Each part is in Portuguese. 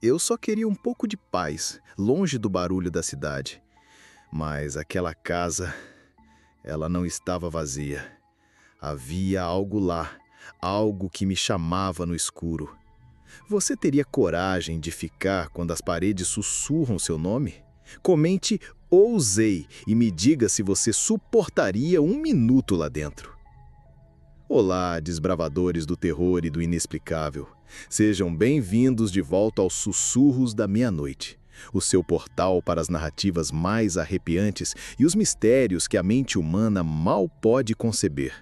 Eu só queria um pouco de paz, longe do barulho da cidade. Mas aquela casa, ela não estava vazia. Havia algo lá, algo que me chamava no escuro. Você teria coragem de ficar quando as paredes sussurram seu nome? Comente "ousei" e me diga se você suportaria um minuto lá dentro. Olá, desbravadores do terror e do inexplicável. Sejam bem-vindos de volta aos Sussurros da Meia-Noite, o seu portal para as narrativas mais arrepiantes e os mistérios que a mente humana mal pode conceber.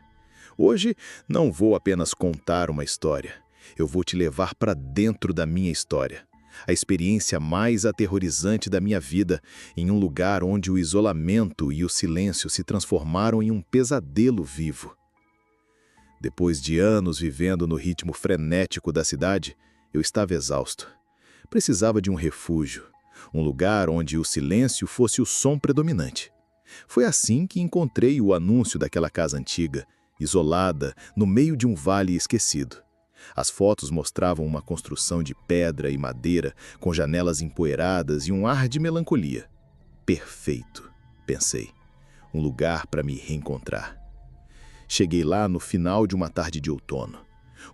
Hoje não vou apenas contar uma história, eu vou te levar para dentro da minha história. A experiência mais aterrorizante da minha vida, em um lugar onde o isolamento e o silêncio se transformaram em um pesadelo vivo. Depois de anos vivendo no ritmo frenético da cidade, eu estava exausto. Precisava de um refúgio, um lugar onde o silêncio fosse o som predominante. Foi assim que encontrei o anúncio daquela casa antiga, isolada, no meio de um vale esquecido. As fotos mostravam uma construção de pedra e madeira, com janelas empoeiradas e um ar de melancolia. Perfeito, pensei. Um lugar para me reencontrar. Cheguei lá no final de uma tarde de outono.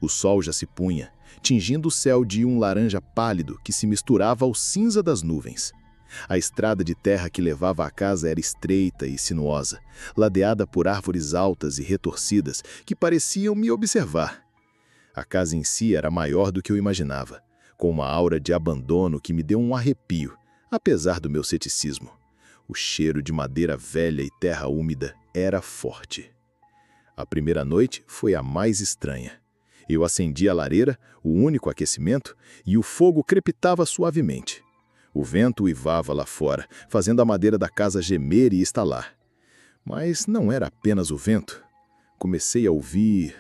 O sol já se punha, tingindo o céu de um laranja pálido que se misturava ao cinza das nuvens. A estrada de terra que levava à casa era estreita e sinuosa, ladeada por árvores altas e retorcidas que pareciam me observar. A casa em si era maior do que eu imaginava, com uma aura de abandono que me deu um arrepio, apesar do meu ceticismo. O cheiro de madeira velha e terra úmida era forte. A primeira noite foi a mais estranha. Eu acendi a lareira, o único aquecimento, e o fogo crepitava suavemente. O vento uivava lá fora, fazendo a madeira da casa gemer e estalar. Mas não era apenas o vento. Comecei a ouvir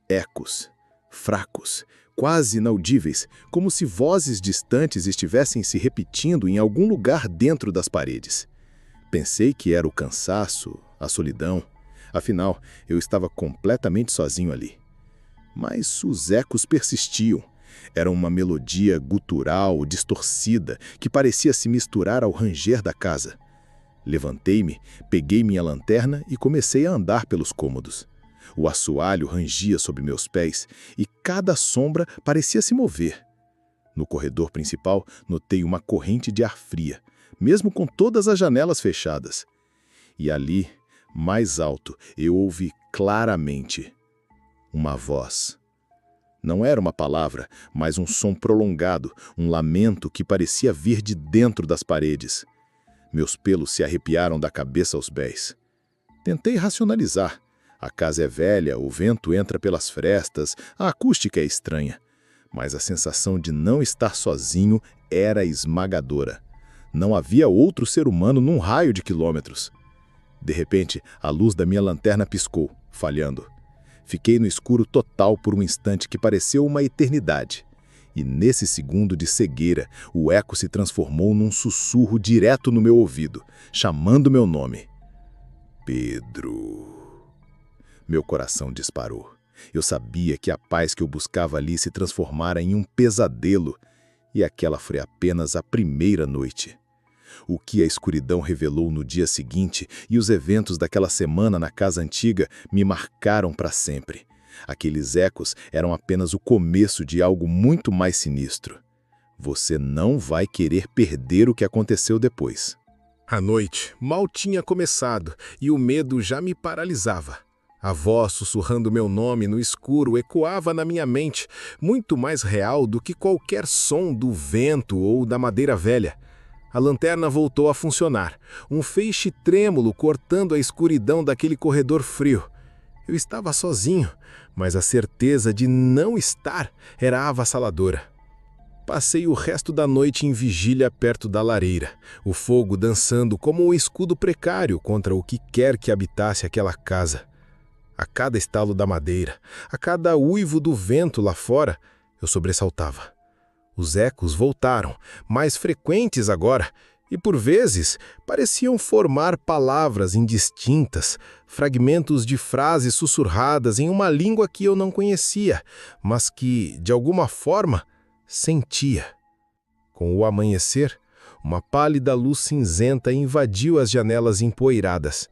ecos, fracos, quase inaudíveis, como se vozes distantes estivessem se repetindo em algum lugar dentro das paredes. Pensei que era o cansaço, a solidão. Afinal, eu estava completamente sozinho ali. Mas os ecos persistiam. Era uma melodia gutural, distorcida, que parecia se misturar ao ranger da casa. Levantei-me, peguei minha lanterna e comecei a andar pelos cômodos. O assoalho rangia sobre meus pés e cada sombra parecia se mover. No corredor principal, notei uma corrente de ar fria, mesmo com todas as janelas fechadas. E ali, mais alto, eu ouvi claramente uma voz. Não era uma palavra, mas um som prolongado, um lamento que parecia vir de dentro das paredes. Meus pelos se arrepiaram da cabeça aos pés. Tentei racionalizar. A casa é velha, o vento entra pelas frestas, a acústica é estranha. Mas a sensação de não estar sozinho era esmagadora. Não havia outro ser humano num raio de quilômetros. De repente, a luz da minha lanterna piscou, falhando. Fiquei no escuro total por um instante que pareceu uma eternidade. E nesse segundo de cegueira, o eco se transformou num sussurro direto no meu ouvido, chamando meu nome. Pedro. Meu coração disparou. Eu sabia que a paz que eu buscava ali se transformara em um pesadelo, e aquela foi apenas a primeira noite. O que a escuridão revelou no dia seguinte e os eventos daquela semana na casa antiga me marcaram para sempre. Aqueles ecos eram apenas o começo de algo muito mais sinistro. Você não vai querer perder o que aconteceu depois. A noite mal tinha começado e o medo já me paralisava. A voz sussurrando meu nome no escuro ecoava na minha mente, muito mais real do que qualquer som do vento ou da madeira velha. A lanterna voltou a funcionar, um feixe trêmulo cortando a escuridão daquele corredor frio. Eu estava sozinho, mas a certeza de não estar era avassaladora. Passei o resto da noite em vigília perto da lareira, o fogo dançando como um escudo precário contra o que quer que habitasse aquela casa. A cada estalo da madeira, a cada uivo do vento lá fora, eu sobressaltava. Os ecos voltaram, mais frequentes agora, e por vezes pareciam formar palavras indistintas, fragmentos de frases sussurradas em uma língua que eu não conhecia, mas que, de alguma forma, sentia. Com o amanhecer, uma pálida luz cinzenta invadiu as janelas empoeiradas.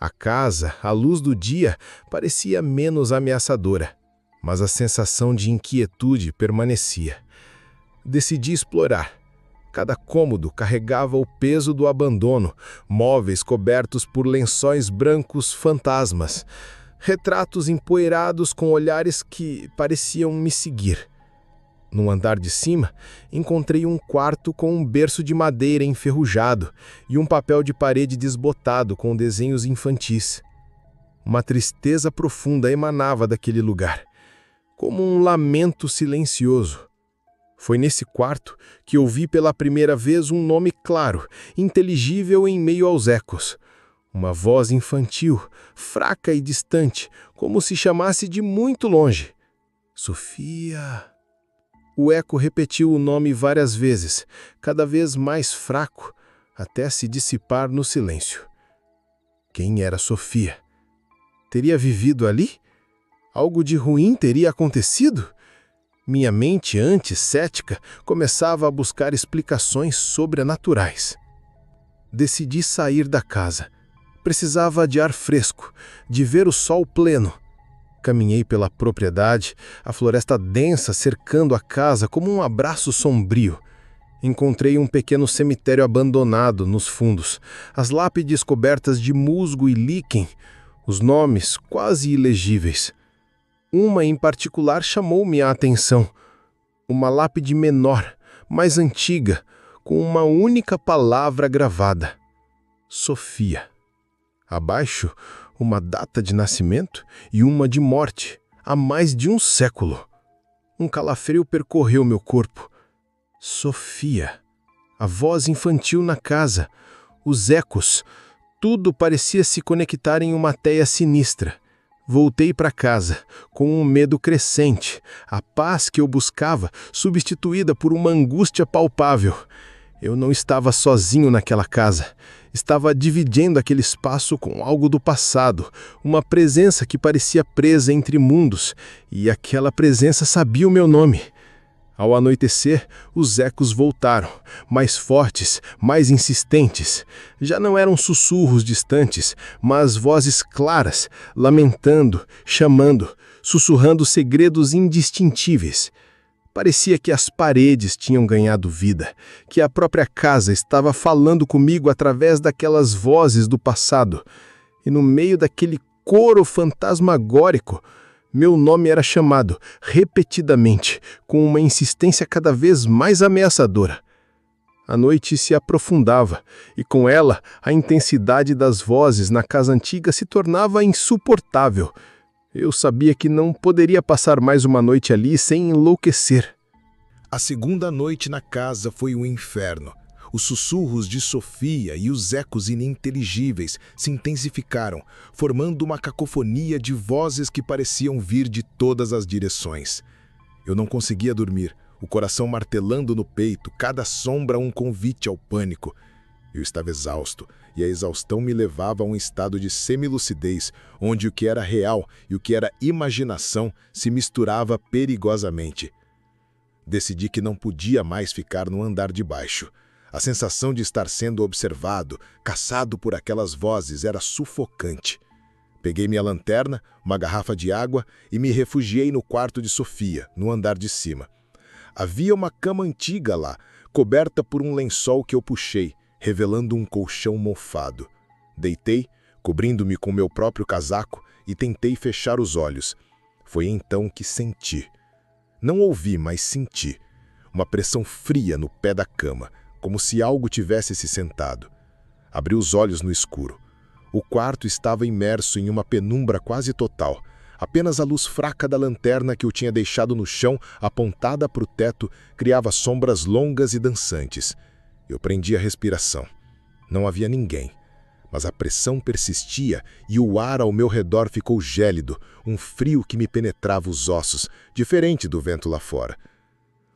A casa, à luz do dia, parecia menos ameaçadora, mas a sensação de inquietude permanecia. Decidi explorar. Cada cômodo carregava o peso do abandono, móveis cobertos por lençóis brancos fantasmas, retratos empoeirados com olhares que pareciam me seguir. No andar de cima, encontrei um quarto com um berço de madeira enferrujado e um papel de parede desbotado com desenhos infantis. Uma tristeza profunda emanava daquele lugar, como um lamento silencioso. Foi nesse quarto que ouvi pela primeira vez um nome claro, inteligível em meio aos ecos. Uma voz infantil, fraca e distante, como se chamasse de muito longe. Sofia. O eco repetiu o nome várias vezes, cada vez mais fraco, até se dissipar no silêncio. Quem era Sofia? Teria vivido ali? Algo de ruim teria acontecido? Minha mente, antes cética, começava a buscar explicações sobrenaturais. Decidi sair da casa. Precisava de ar fresco, de ver o sol pleno. Caminhei pela propriedade, a floresta densa cercando a casa como um abraço sombrio. Encontrei um pequeno cemitério abandonado nos fundos, as lápides cobertas de musgo e líquen, os nomes quase ilegíveis. Uma em particular chamou-me a atenção. Uma lápide menor, mais antiga, com uma única palavra gravada: Sofia. Abaixo, uma data de nascimento e uma de morte, há mais de um século. Um calafrio percorreu meu corpo. Sofia. A voz infantil na casa, os ecos, tudo parecia se conectar em uma teia sinistra. Voltei para casa, com um medo crescente, a paz que eu buscava substituída por uma angústia palpável. Eu não estava sozinho naquela casa. Estava dividindo aquele espaço com algo do passado, uma presença que parecia presa entre mundos, e aquela presença sabia o meu nome. Ao anoitecer, os ecos voltaram, mais fortes, mais insistentes. Já não eram sussurros distantes, mas vozes claras, lamentando, chamando, sussurrando segredos indistintíveis. Parecia que as paredes tinham ganhado vida, que a própria casa estava falando comigo através daquelas vozes do passado. E no meio daquele coro fantasmagórico, meu nome era chamado, repetidamente, com uma insistência cada vez mais ameaçadora. A noite se aprofundava, e com ela a intensidade das vozes na casa antiga se tornava insuportável. Eu sabia que não poderia passar mais uma noite ali sem enlouquecer. A segunda noite na casa foi um inferno. Os sussurros de Sofia e os ecos ininteligíveis se intensificaram, formando uma cacofonia de vozes que pareciam vir de todas as direções. Eu não conseguia dormir, o coração martelando no peito, cada sombra um convite ao pânico. Eu estava exausto, e a exaustão me levava a um estado de semilucidez, onde o que era real e o que era imaginação se misturava perigosamente. Decidi que não podia mais ficar no andar de baixo. A sensação de estar sendo observado, caçado por aquelas vozes, era sufocante. Peguei minha lanterna, uma garrafa de água e me refugiei no quarto de Sofia, no andar de cima. Havia uma cama antiga lá, coberta por um lençol que eu puxei, revelando um colchão mofado. Deitei, cobrindo-me com meu próprio casaco, e tentei fechar os olhos. Foi então que senti. Não ouvi, mas senti. Uma pressão fria no pé da cama, como se algo tivesse se sentado. Abri os olhos no escuro. O quarto estava imerso em uma penumbra quase total. Apenas a luz fraca da lanterna que eu tinha deixado no chão, apontada para o teto, criava sombras longas e dançantes. Eu prendi a respiração. Não havia ninguém, mas a pressão persistia e o ar ao meu redor ficou gélido, um frio que me penetrava os ossos, diferente do vento lá fora.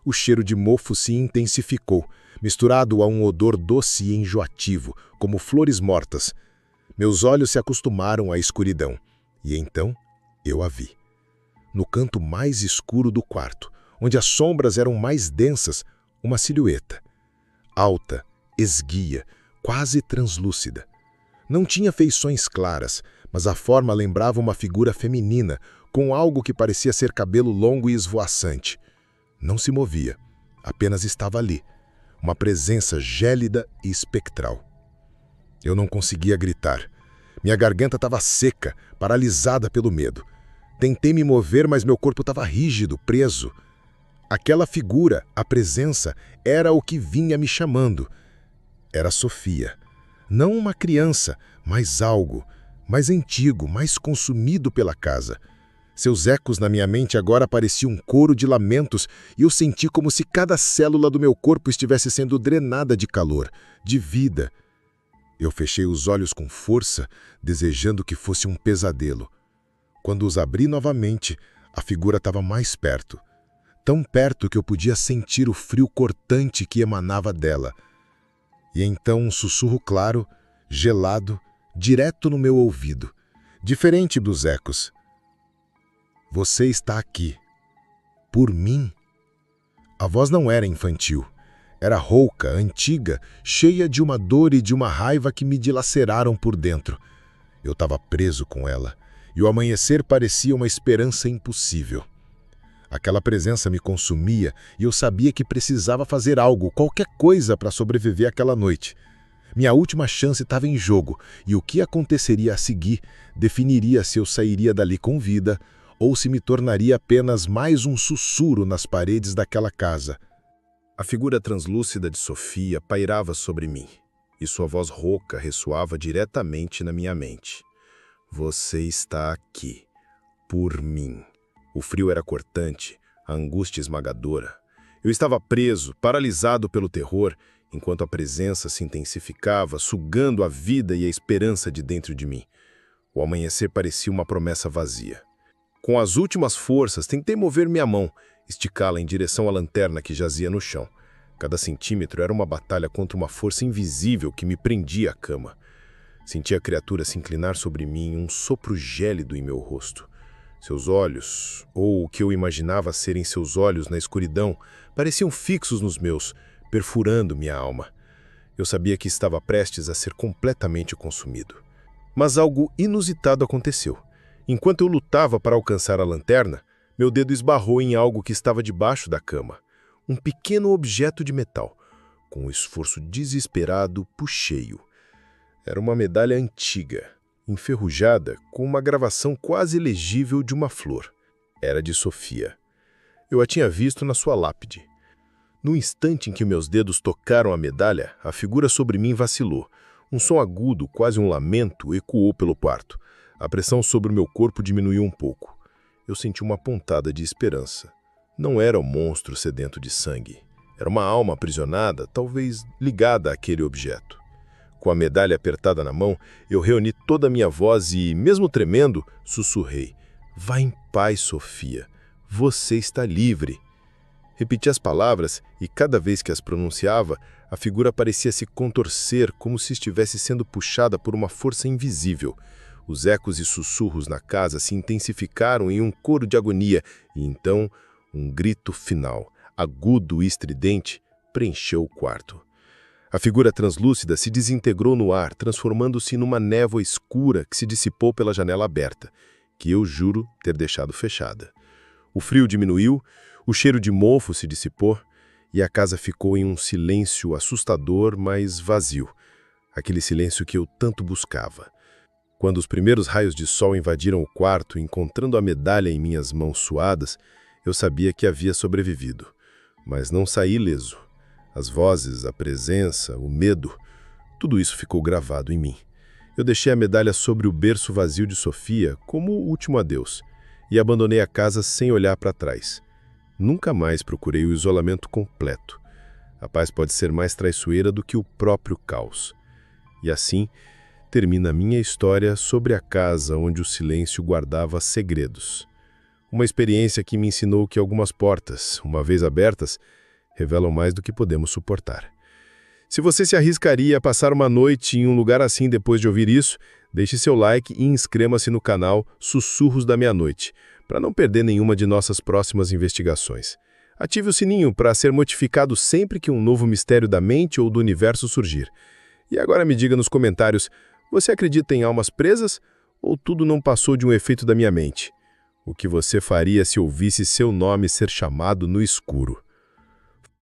O cheiro de mofo se intensificou, misturado a um odor doce e enjoativo, como flores mortas. Meus olhos se acostumaram à escuridão, e então eu a vi. No canto mais escuro do quarto, onde as sombras eram mais densas, uma silhueta. alta, esguia, quase translúcida. Não tinha feições claras, mas a forma lembrava uma figura feminina, com algo que parecia ser cabelo longo e esvoaçante. Não se movia, apenas estava ali, uma presença gélida e espectral. Eu não conseguia gritar. Minha garganta estava seca, paralisada pelo medo. Tentei me mover, mas meu corpo estava rígido, preso. Aquela figura, a presença, era o que vinha me chamando. Era Sofia. Não uma criança, mas algo, mais antigo, mais consumido pela casa. Seus ecos na minha mente agora pareciam um coro de lamentos e eu senti como se cada célula do meu corpo estivesse sendo drenada de calor, de vida. Eu fechei os olhos com força, desejando que fosse um pesadelo. Quando os abri novamente, a figura estava mais perto. Tão perto que eu podia sentir o frio cortante que emanava dela. E então um sussurro claro, gelado, direto no meu ouvido, diferente dos ecos. Você está aqui. Por mim? A voz não era infantil. Era rouca, antiga, cheia de uma dor e de uma raiva que me dilaceraram por dentro. Eu estava preso com ela, e o amanhecer parecia uma esperança impossível. Aquela presença me consumia e eu sabia que precisava fazer algo, qualquer coisa para sobreviver àquela noite. Minha última chance estava em jogo, e o que aconteceria a seguir definiria se eu sairia dali com vida ou se me tornaria apenas mais um sussurro nas paredes daquela casa. A figura translúcida de Sofia pairava sobre mim, e sua voz rouca ressoava diretamente na minha mente. Você está aqui, por mim. O frio era cortante, a angústia esmagadora. Eu estava preso, paralisado pelo terror, enquanto a presença se intensificava, sugando a vida e a esperança de dentro de mim. O amanhecer parecia uma promessa vazia. Com as últimas forças, tentei mover minha mão, esticá-la em direção à lanterna que jazia no chão. Cada centímetro era uma batalha contra uma força invisível que me prendia à cama. Senti a criatura se inclinar sobre mim, um sopro gélido em meu rosto. Seus olhos, ou o que eu imaginava serem seus olhos na escuridão, pareciam fixos nos meus, perfurando minha alma. Eu sabia que estava prestes a ser completamente consumido. Mas algo inusitado aconteceu. Enquanto eu lutava para alcançar a lanterna, meu dedo esbarrou em algo que estava debaixo da cama. Um pequeno objeto de metal. Com um esforço desesperado, puxei-o. Era uma medalha antiga, enferrujada, com uma gravação quase legível de uma flor. Era de Sofia. Eu a tinha visto na sua lápide. No instante em que meus dedos tocaram a medalha, a figura sobre mim vacilou. Um som agudo, quase um lamento, ecoou pelo quarto. A pressão sobre o meu corpo diminuiu um pouco. Eu senti uma pontada de esperança. Não era um monstro sedento de sangue. Era uma alma aprisionada, talvez ligada àquele objeto. Com a medalha apertada na mão, eu reuni toda a minha voz e, mesmo tremendo, sussurrei. Vá em paz, Sofia. Você está livre. Repeti as palavras e, cada vez que as pronunciava, a figura parecia se contorcer como se estivesse sendo puxada por uma força invisível. Os ecos e sussurros na casa se intensificaram em um coro de agonia e, então, um grito final, agudo e estridente, preencheu o quarto. A figura translúcida se desintegrou no ar, transformando-se numa névoa escura que se dissipou pela janela aberta, que eu juro ter deixado fechada. O frio diminuiu, o cheiro de mofo se dissipou e a casa ficou em um silêncio assustador, mas vazio. Aquele silêncio que eu tanto buscava. Quando os primeiros raios de sol invadiram o quarto, encontrando a medalha em minhas mãos suadas, eu sabia que havia sobrevivido, mas não saí ileso. As vozes, a presença, o medo, tudo isso ficou gravado em mim. Eu deixei a medalha sobre o berço vazio de Sofia como o último adeus e abandonei a casa sem olhar para trás. Nunca mais procurei o isolamento completo. A paz pode ser mais traiçoeira do que o próprio caos. E assim termina a minha história sobre a casa onde o silêncio guardava segredos. Uma experiência que me ensinou que algumas portas, uma vez abertas, revelam mais do que podemos suportar. Se você se arriscaria a passar uma noite em um lugar assim depois de ouvir isso, deixe seu like e inscreva-se no canal Sussurros da Meia-Noite, para não perder nenhuma de nossas próximas investigações. Ative o sininho para ser notificado sempre que um novo mistério da mente ou do universo surgir. E agora me diga nos comentários, você acredita em almas presas ou tudo não passou de um efeito da minha mente? O que você faria se ouvisse seu nome ser chamado no escuro?